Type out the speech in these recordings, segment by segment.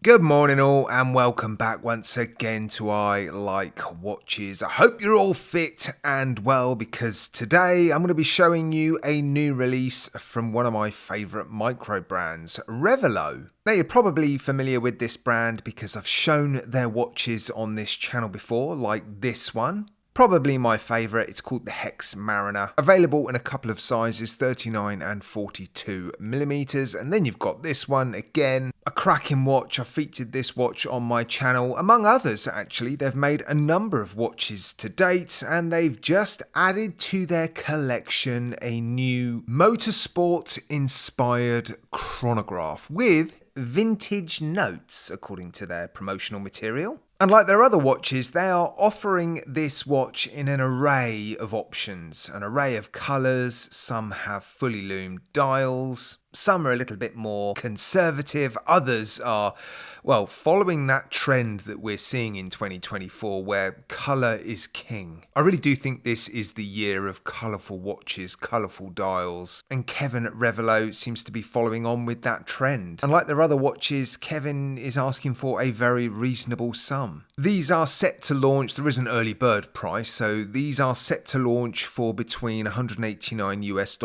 Good morning all and welcome back once again to I Like Watches. I hope you're all fit and well because today I'm going to be showing you a new release from one of my favourite micro brands, Revelo. Now you're probably familiar with this brand because I've shown their watches on this channel before, like this one. Probably my favourite, it's called the Hex Mariner. Available in a couple of sizes, 39 and 42 millimeters. And then you've got this one again, a cracking watch. I featured this watch on my channel, among others actually. They've made a number of watches to date and they've just added to their collection a new motorsport inspired chronograph with vintage notes, according to their promotional material. Unlike their other watches, they are offering this watch in an array of options, an array of colours. Some have fully loomed dials, some are a little bit more conservative, others are, well, following that trend that we're seeing in 2024 where colour is king. I really do think this is the year of colourful watches, colourful dials, and Kevin at Revelo seems to be following on with that trend. Unlike their other watches, Kevin is asking for a very reasonable sum. These are set to launch, there is an early bird price, so these are set to launch for between $189 US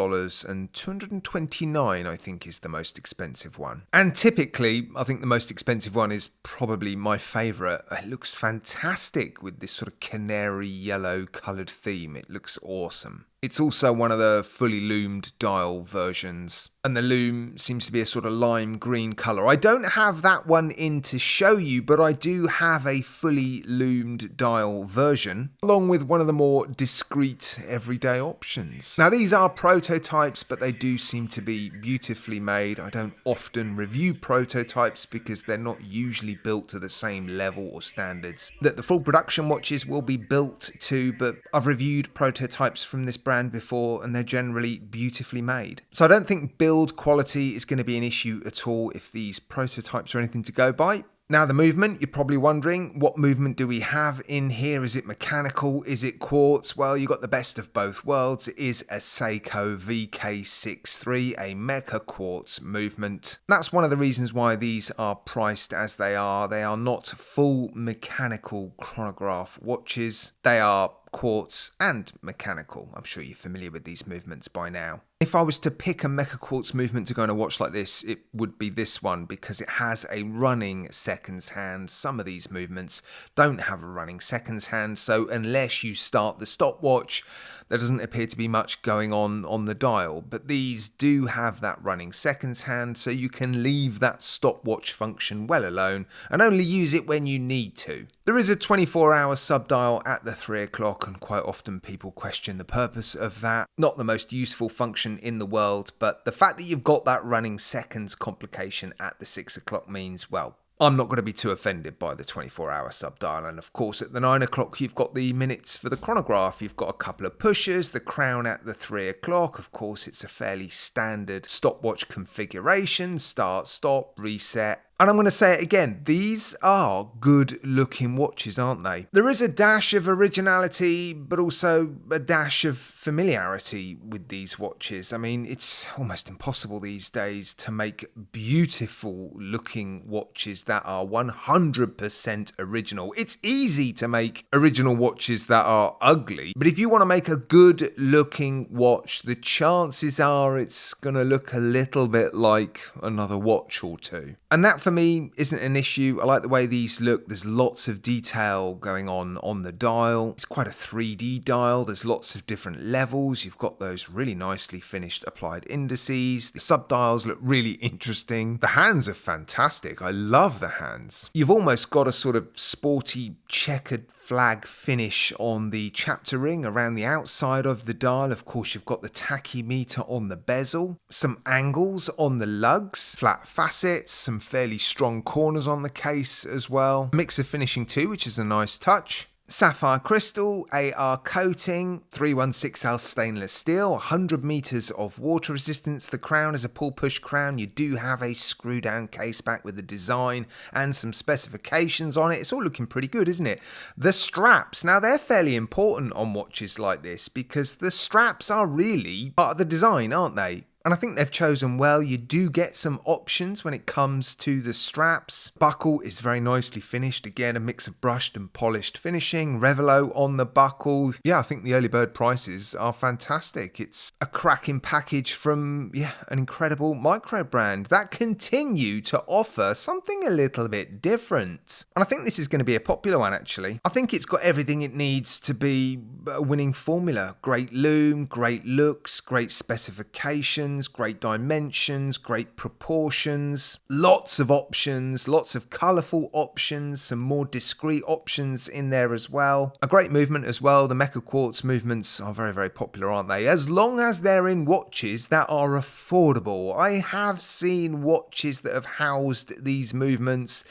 and $229, I think is the most expensive one. And typically, I think the most expensive one is probably my favourite. It looks fantastic with this sort of canary yellow coloured theme. It looks awesome. It's also one of the fully loomed dial versions, and the loom seems to be a sort of lime green colour. I don't have that one in to show you, but I do have a fully loomed dial version, along with one of the more discreet everyday options. Now these are prototypes, but they do seem to be beautifully made. I don't often review prototypes because they're not usually built to the same level or standards that the full production watches will be built to, but I've reviewed prototypes from this brand before and they're generally beautifully made. So I don't think build quality is going to be an issue at all if these prototypes are anything to go by. Now the movement, you're probably wondering, what movement do we have in here? Is it mechanical? Is it quartz? Well, you got the best of both worlds. It is a Seiko VK63, a mecha quartz movement. That's one of the reasons why these are priced as they are. They are not full mechanical chronograph watches. They are quartz and mechanical. I'm sure you're familiar with these movements by now. If I was to pick a mecha quartz movement to go on a watch like this, it would be this one because it has a running seconds hand. Some of these movements don't have a running seconds hand, so unless you start the stopwatch, there doesn't appear to be much going on the dial. But these do have that running seconds hand, so you can leave that stopwatch function well alone and only use it when you need to. There is a 24-hour sub-dial at the 3 o'clock, and quite often people question the purpose of that. Not the most useful function in the world, but the fact that you've got that running seconds complication at the 6 o'clock means, well, I'm not going to be too offended by the 24-hour sub-dial. And of course at the 9 o'clock you've got the minutes for the chronograph. You've got a couple of pushers, the crown at the 3 o'clock. Of course it's a fairly standard stopwatch configuration, start, stop, reset. And I'm going to say it again, these are good looking watches, aren't they? There is a dash of originality, but also a dash of familiarity with these watches. I mean, it's almost impossible these days to make beautiful looking watches that are 100% original. It's easy to make original watches that are ugly, but if you want to make a good looking watch, the chances are it's going to look a little bit like another watch or two. And that for me isn't an issue. I like the way these look. There's lots of detail going on the dial. It's quite a 3D dial. There's lots of different levels. You've got those really nicely finished applied indices. The sub-dials look really interesting. The hands are fantastic. I love the hands. You've almost got a sort of sporty checkered flag finish on the chapter ring around the outside of the dial. Of course, you've got the tachymeter on the bezel, some angles on the lugs, flat facets, some fairly strong corners on the case as well. A mix of finishing too, which is a nice touch. Sapphire crystal, AR coating, 316L stainless steel, 100 meters of water resistance. The crown is a pull-push crown. You do have a screw-down case back with the design and some specifications on it. It's all looking pretty good, isn't it? The straps, now they're fairly important on watches like this because the straps are really part of the design, aren't they? And I think they've chosen well. You do get some options when it comes to the straps. Buckle is very nicely finished. Again, a mix of brushed and polished finishing. Revelo on the buckle. Yeah, I think the early bird prices are fantastic. It's a cracking package from, an incredible micro brand that continue to offer something a little bit different. And I think this is going to be a popular one, actually. I think it's got everything it needs to be a winning formula. Great loom, great looks, great specifications, great dimensions, great proportions, lots of options, lots of colourful options, some more discreet options in there as well. A great movement as well. The Mecha Quartz movements are very, very popular, aren't they? As long as they're in watches that are affordable. I have seen watches that have housed these movements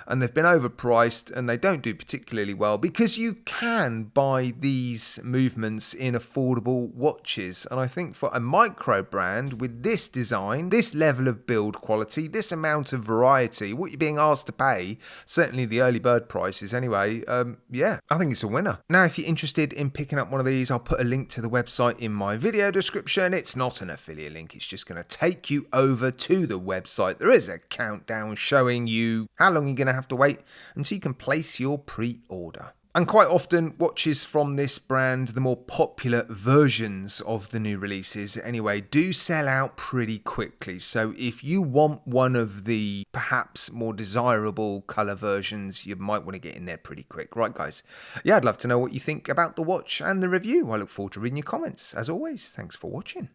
and they've been overpriced and they don't do particularly well because you can buy these movements in affordable watches. And I think for a micro brand with this design, this level of build quality, this amount of variety, what you're being asked to pay, certainly the early bird prices anyway, I think it's a winner. Now, if you're interested in picking up one of these, I'll put a link to the website in my video description. It's not an affiliate link. It's just going to take you over to the website. There is a countdown showing you how long you're going to have to wait until you can place your pre-order. And quite often, watches from this brand, the more popular versions of the new releases anyway, do sell out pretty quickly. So if you want one of the perhaps more desirable colour versions, you might want to get in there pretty quick. Right, guys? Yeah, I'd love to know what you think about the watch and the review. I look forward to reading your comments. As always, thanks for watching.